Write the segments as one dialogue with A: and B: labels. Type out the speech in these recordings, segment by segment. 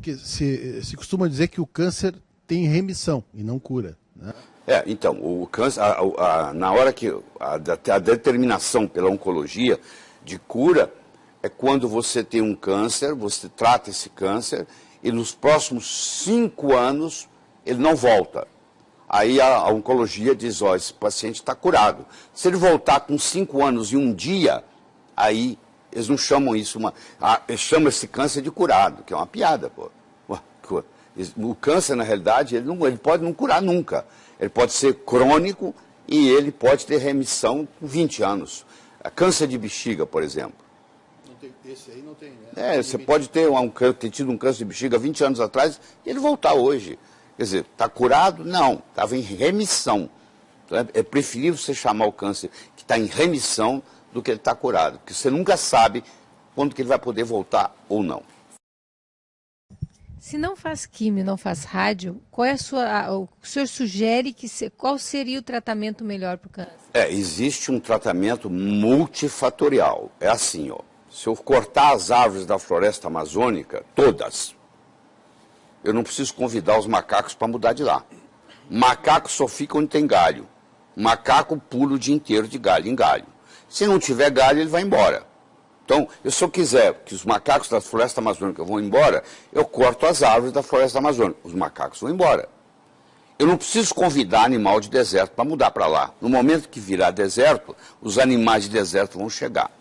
A: porque se costuma dizer que o câncer tem remissão e não cura, né?
B: Então, o câncer, na hora que a determinação pela oncologia de cura é quando você tem um câncer, você trata esse câncer e nos próximos 5 anos ele não volta. Aí a oncologia diz, esse paciente está curado. Se ele voltar com 5 anos e 1 dia, aí eles não chamam isso, eles chamam esse câncer de curado, que é uma piada, pô. O câncer, na realidade, ele pode não curar nunca. Ele pode ser crônico e ele pode ter remissão com 20 anos. Câncer de bexiga, por exemplo.
A: Esse aí não tem, né?
B: Você pode ter tido um câncer de bexiga 20 anos atrás e ele voltar hoje. Quer dizer, está curado? Não, estava em remissão. Então, é preferível você chamar o câncer que está em remissão do que ele está curado. Porque você nunca sabe quando que ele vai poder voltar ou não.
C: Se não faz químio, não faz rádio, o senhor sugere qual seria o tratamento melhor para o câncer?
B: Existe um tratamento multifatorial. É assim, se eu cortar as árvores da floresta amazônica, todas, eu não preciso convidar os macacos para mudar de lá. Macaco só fica onde tem galho. Macaco pula o dia inteiro de galho em galho. Se não tiver galho, ele vai embora. Então, se eu quiser que os macacos da floresta amazônica vão embora, eu corto as árvores da floresta amazônica. Os macacos vão embora. Eu não preciso convidar animal de deserto para mudar para lá. No momento que virar deserto, os animais de deserto vão chegar.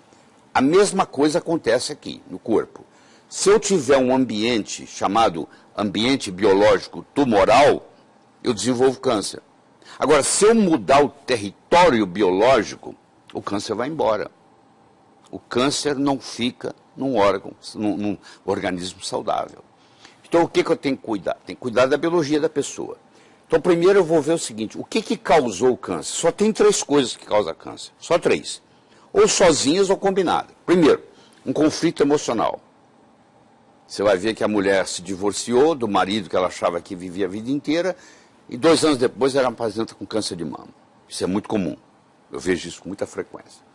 B: A mesma coisa acontece aqui, no corpo. Se eu tiver um ambiente chamado ambiente biológico tumoral, eu desenvolvo câncer. Agora, se eu mudar o território biológico, o câncer vai embora. O câncer não fica num órgão, num organismo saudável. Então, o que eu tenho que cuidar? Tenho que cuidar da biologia da pessoa. Então, primeiro eu vou ver o seguinte, o que causou o câncer? Só tem 3 coisas que causam câncer, só 3. Ou sozinhas ou combinadas. Primeiro, um conflito emocional. Você vai ver que a mulher se divorciou do marido que ela achava que vivia a vida inteira e 2 anos depois ela apresenta com câncer de mama. Isso é muito comum. Eu vejo isso com muita frequência.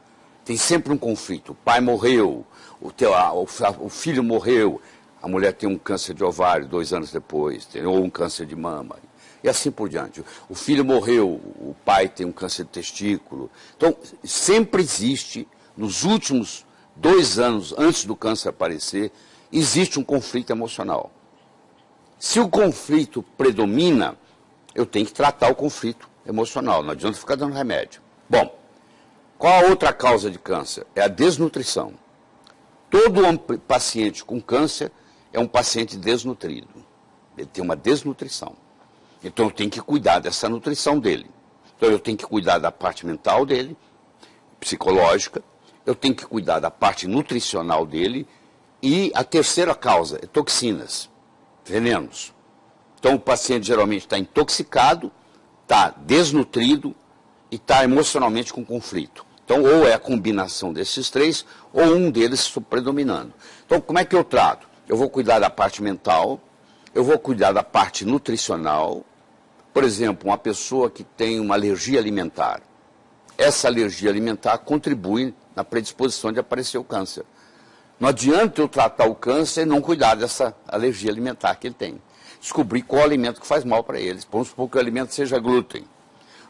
B: Tem sempre um conflito. O pai morreu, o filho morreu, a mulher tem um câncer de ovário 2 anos depois, ou um câncer de mama, e assim por diante. O filho morreu, o pai tem um câncer de testículo. Então, sempre existe, nos últimos 2 anos, antes do câncer aparecer, existe um conflito emocional. Se o conflito predomina, eu tenho que tratar o conflito emocional, não adianta ficar dando remédio. Bom, qual a outra causa de câncer? É a desnutrição. Todo paciente com câncer é um paciente desnutrido. Ele tem uma desnutrição. Então eu tenho que cuidar dessa nutrição dele. Então eu tenho que cuidar da parte mental dele, psicológica, eu tenho que cuidar da parte nutricional dele e a terceira causa é toxinas, venenos. Então o paciente geralmente está intoxicado, está desnutrido e está emocionalmente com conflito. Então, ou é a combinação desses 3, ou um deles predominando. Então, como é que eu trato? Eu vou cuidar da parte mental, eu vou cuidar da parte nutricional. Por exemplo, uma pessoa que tem uma alergia alimentar. Essa alergia alimentar contribui na predisposição de aparecer o câncer. Não adianta eu tratar o câncer e não cuidar dessa alergia alimentar que ele tem. Descobrir qual alimento que faz mal para eles. Vamos supor que o alimento seja glúten.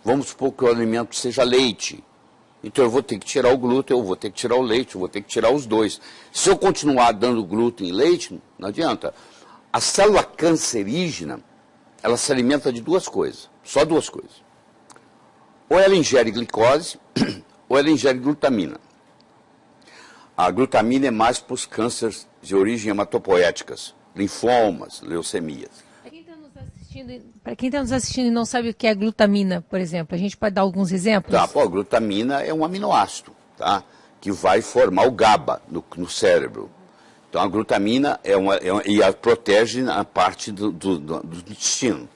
B: Vamos supor que o alimento seja leite. Então eu vou ter que tirar o glúten, eu vou ter que tirar o leite, eu vou ter que tirar os 2. Se eu continuar dando glúten e leite, não adianta. A célula cancerígena, ela se alimenta de 2 coisas, só 2 coisas. Ou ela ingere glicose, ou ela ingere glutamina. A glutamina é mais para os cânceres de origem hematopoéticas, linfomas, leucemias.
C: Para quem está nos assistindo e não sabe o que é glutamina, por exemplo, a gente pode dar alguns exemplos?
B: A glutamina é um aminoácido, tá? Que vai formar o GABA no cérebro. Então a glutamina protege a parte do intestino.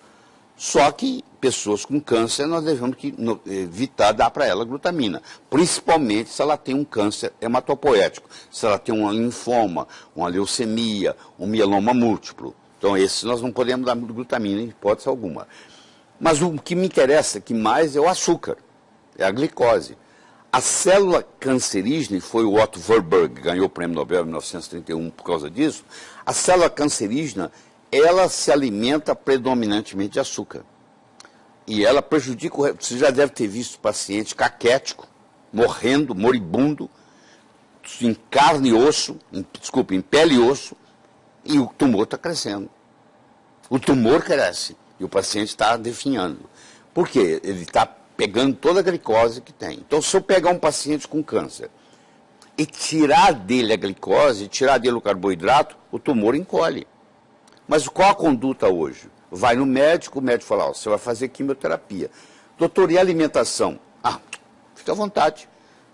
B: Só que pessoas com câncer nós devemos evitar dar para ela glutamina, principalmente se ela tem um câncer hematopoético, se ela tem um linfoma, uma leucemia, um mieloma múltiplo. Então, esse nós não podemos dar glutamina em hipótese alguma. Mas o que me interessa que mais é o açúcar, é a glicose. A célula cancerígena, e foi o Otto Warburg que ganhou o prêmio Nobel em 1931 por causa disso, a célula cancerígena ela se alimenta predominantemente de açúcar. E ela prejudica, você já deve ter visto paciente caquético, morrendo, moribundo, em carne e osso, em pele e osso, e o tumor está crescendo. O tumor cresce e o paciente está definhando. Por quê? Ele está pegando toda a glicose que tem. Então, se eu pegar um paciente com câncer e tirar dele a glicose, tirar dele o carboidrato, o tumor encolhe. Mas qual a conduta hoje? Vai no médico, o médico fala, você vai fazer quimioterapia. Doutor, e a alimentação? Ah, fica à vontade.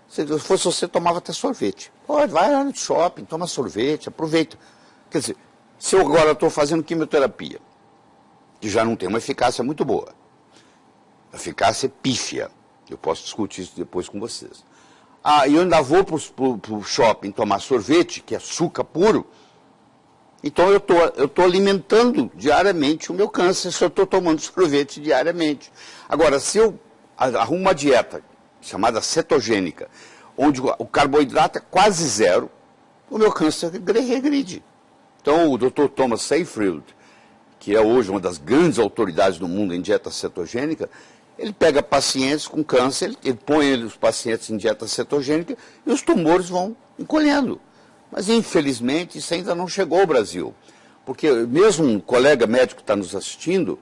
B: Se fosse você, tomava até sorvete. Pode, vai lá no shopping, toma sorvete, aproveita. Quer dizer, se eu agora estou fazendo quimioterapia, que já não tem uma eficácia muito boa, a eficácia é pífia, eu posso discutir isso depois com vocês. Ah, e eu ainda vou para o shopping tomar sorvete, que é açúcar puro, então eu tô alimentando diariamente o meu câncer, se eu estou tomando sorvete diariamente. Agora, se eu arrumo uma dieta chamada cetogênica, onde o carboidrato é quase zero, o meu câncer regride. Então, o Dr. Thomas Seyfried, que é hoje uma das grandes autoridades do mundo em dieta cetogênica, ele pega pacientes com câncer, ele põe os pacientes em dieta cetogênica e os tumores vão encolhendo. Mas, infelizmente, isso ainda não chegou ao Brasil. Porque mesmo um colega médico que está nos assistindo,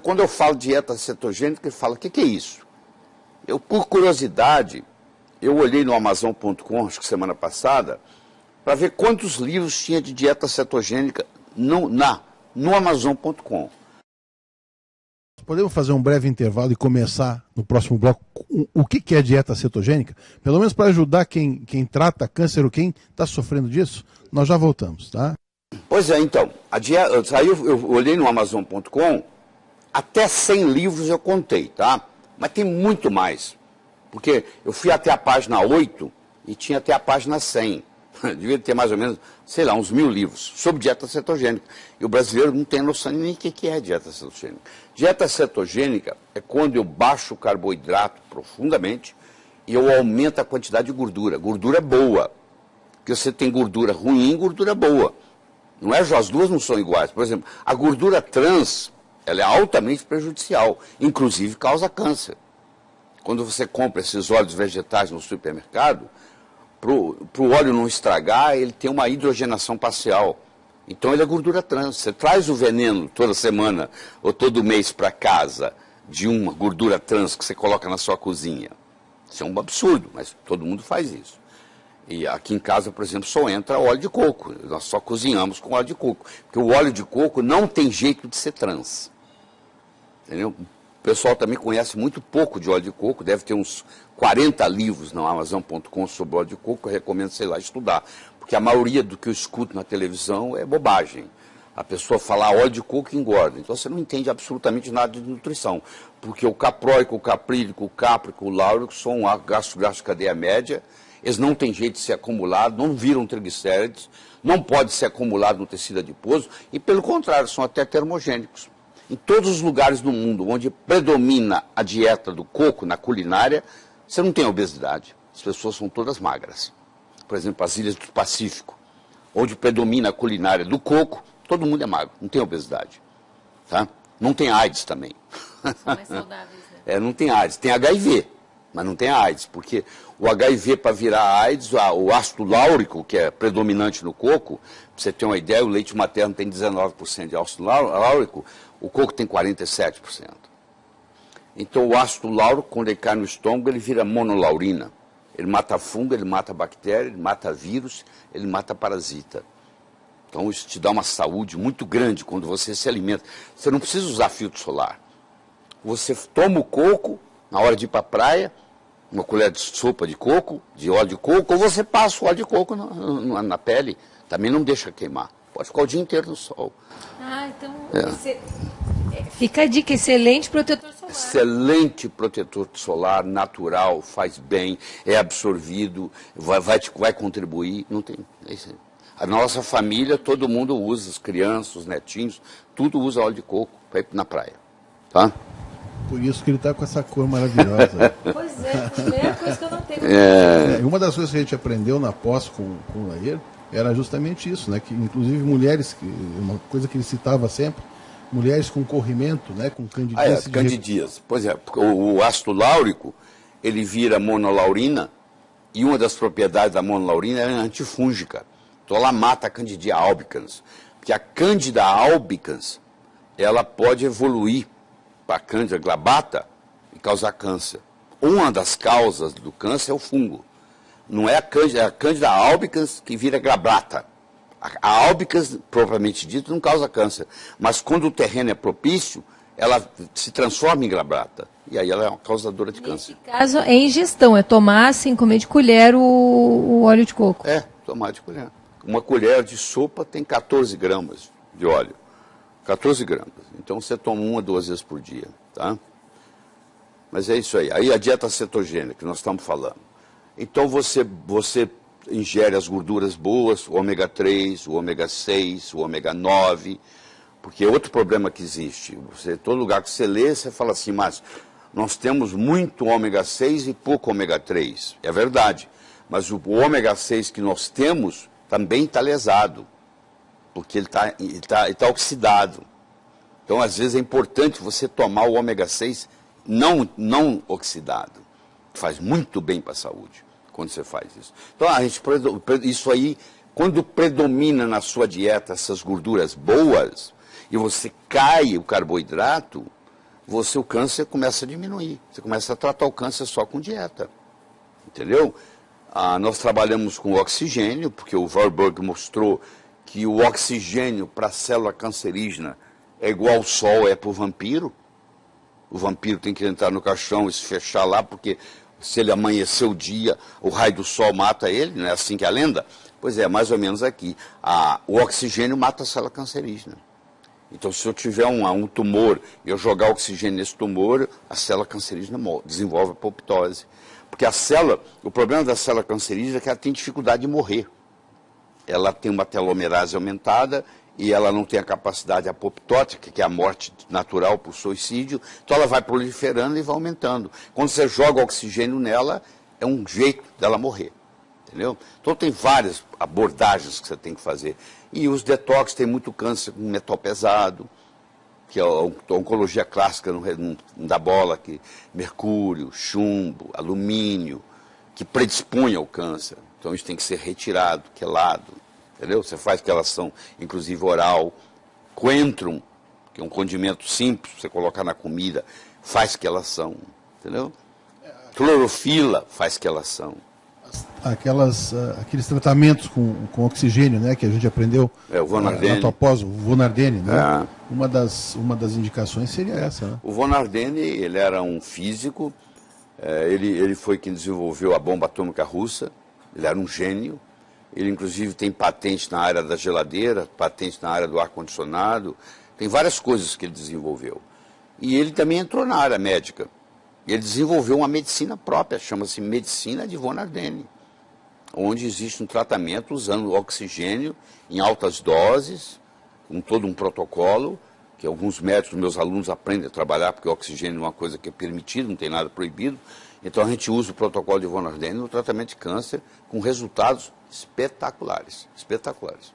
B: quando eu falo dieta cetogênica, ele fala, o que é isso? Eu, por curiosidade, eu olhei no Amazon.com, acho que semana passada, para ver quantos livros tinha de dieta cetogênica no Amazon.com.
A: Podemos fazer um breve intervalo e começar no próximo bloco o que é dieta cetogênica? Pelo menos para ajudar quem trata câncer ou quem está sofrendo disso. Nós já voltamos, tá?
B: Pois é, então, eu olhei no Amazon.com, até 100 livros eu contei, tá? Mas tem muito mais, porque eu fui até a página 8 e tinha até a página 100. Devia ter mais ou menos, sei lá, uns 1000 livros sobre dieta cetogênica. E o brasileiro não tem noção nem o que é dieta cetogênica. Dieta cetogênica é quando eu baixo o carboidrato profundamente e eu aumento a quantidade de gordura. Gordura é boa, porque você tem gordura ruim e gordura boa. Não é, as duas não são iguais. Por exemplo, a gordura trans, ela é altamente prejudicial, inclusive causa câncer. Quando você compra esses óleos vegetais no supermercado, para o óleo não estragar, ele tem uma hidrogenação parcial. Então ele é gordura trans. Você traz o veneno toda semana ou todo mês para casa de uma gordura trans que você coloca na sua cozinha. Isso é um absurdo, mas todo mundo faz isso. E aqui em casa, por exemplo, só entra óleo de coco. Nós só cozinhamos com óleo de coco. Porque o óleo de coco não tem jeito de ser trans. Entendeu? O pessoal também conhece muito pouco de óleo de coco, deve ter uns 40 livros na Amazon.com sobre óleo de coco, eu recomendo, sei lá, estudar. Porque a maioria do que eu escuto na televisão é bobagem. A pessoa falar óleo de coco engorda. Então você não entende absolutamente nada de nutrição. Porque o capróico, o caprílico, o cáprico, o láurico são ácidos de cadeia média, eles não têm jeito de ser acumulados, não viram triglicérides, não pode ser acumulado no tecido adiposo e, pelo contrário, são até termogênicos. Em todos os lugares do mundo onde predomina a dieta do coco na culinária, você não tem obesidade. As pessoas são todas magras. Por exemplo, as ilhas do Pacífico, onde predomina a culinária do coco, todo mundo é magro, não tem obesidade. Tá? Não tem AIDS também.
C: São mais saudáveis, né?
B: Não tem AIDS, tem HIV, mas não tem AIDS, porque o HIV para virar AIDS, o ácido láurico, que é predominante no coco, para você ter uma ideia, o leite materno tem 19% de ácido láurico, o coco tem 47%. Então o ácido láurico, quando ele cai no estômago, ele vira monolaurina. Ele mata fungo, ele mata bactéria, ele mata vírus, ele mata parasita. Então isso te dá uma saúde muito grande quando você se alimenta. Você não precisa usar filtro solar. Você toma o coco na hora de ir para a praia, uma colher de sopa de coco, de óleo de coco, ou você passa o óleo de coco na pele. Também não deixa queimar. Pode ficar o dia inteiro no sol.
C: Então fica a dica, excelente protetor solar.
B: Excelente protetor solar, natural, faz bem, é absorvido, vai contribuir. Não tem. A nossa família, todo mundo usa, as crianças, os netinhos, tudo usa óleo de coco para ir na praia. Tá?
A: Por isso que ele está com essa cor maravilhosa.
C: Pois é, a primeira coisa que eu não tenho.
A: Uma das coisas que a gente aprendeu na pós com o Lair era justamente isso, né? Que inclusive mulheres, uma coisa que ele citava sempre, mulheres com corrimento, né? Com candidíase.
B: Candidíase. Pois é, o ácido láurico, ele vira monolaurina, e uma das propriedades da monolaurina é antifúngica. Então ela mata a Candida albicans. Porque a Candida albicans, ela pode evoluir para a Candida glabata e causar câncer. Uma das causas do câncer é o fungo. Não é a Candida albicans que vira glabrata. A albicans, propriamente dito, não causa câncer. Mas quando o terreno é propício, ela se transforma em glabrata. E aí ela é uma causadora de câncer.
C: Nesse caso, é ingestão, é tomar, assim, comer de colher o óleo de coco.
B: É, tomar de colher. Uma colher de sopa tem 14 gramas de óleo. 14 gramas. Então você toma 1 ou 2 vezes por dia, tá? Mas é isso aí. Aí a dieta cetogênica que nós estamos falando. Então você ingere as gorduras boas, o ômega 3, o ômega 6, o ômega 9, porque é outro problema que existe. Todo lugar que você lê, você fala assim, mas nós temos muito ômega 6 e pouco ômega 3. É verdade, mas o ômega 6 que nós temos também está lesado, porque ele tá oxidado. Então, às vezes, é importante você tomar o ômega 6 não oxidado. Faz muito bem para a saúde quando você faz isso. Então, isso aí, quando predomina na sua dieta essas gorduras boas, e você cai o carboidrato, o câncer começa a diminuir. Você começa a tratar o câncer só com dieta. Entendeu? Nós trabalhamos com oxigênio, porque o Warburg mostrou que o oxigênio para a célula cancerígena é igual ao sol é para o vampiro. O vampiro tem que entrar no caixão e se fechar lá, porque se ele amanhecer o dia, o raio do sol mata ele, não é assim que é a lenda? Pois é, mais ou menos aqui. O oxigênio mata a célula cancerígena. Então, se eu tiver um tumor e eu jogar oxigênio nesse tumor, a célula cancerígena desenvolve apoptose. Porque o problema da célula cancerígena é que ela tem dificuldade de morrer. Ela tem uma telomerase aumentada e ela não tem a capacidade apoptótica, que é a morte natural por suicídio, então ela vai proliferando e vai aumentando. Quando você joga oxigênio nela, é um jeito dela morrer. Entendeu? Então tem várias abordagens que você tem que fazer. E os detox tem muito câncer com metal pesado, que é a oncologia clássica não dá bola, que mercúrio, chumbo, alumínio, que predispõe ao câncer. Então isso tem que ser retirado, quelado, entendeu? Você faz quelação, inclusive oral. Coentrum, que é um condimento simples, você colocar na comida, faz quelação, entendeu? Clorofila faz quelação.
A: Aqueles tratamentos com oxigênio, né, que a gente aprendeu
B: o Von Ardenne.
A: na tua pós, o Von Ardenne, né? Uma das indicações seria essa, né?
B: O Von Ardenne, ele era um físico, ele foi quem desenvolveu a bomba atômica russa, ele era um gênio, ele inclusive tem patente na área da geladeira, patente na área do ar-condicionado, tem várias coisas que ele desenvolveu. E ele também entrou na área médica. Ele desenvolveu uma medicina própria, chama-se Medicina de Von Ardenne, onde existe um tratamento usando oxigênio em altas doses, com todo um protocolo, que alguns médicos, meus alunos, aprendem a trabalhar, porque o oxigênio é uma coisa que é permitida, não tem nada proibido. Então a gente usa o protocolo de Von Ardenne no tratamento de câncer, com resultados espetaculares, espetaculares.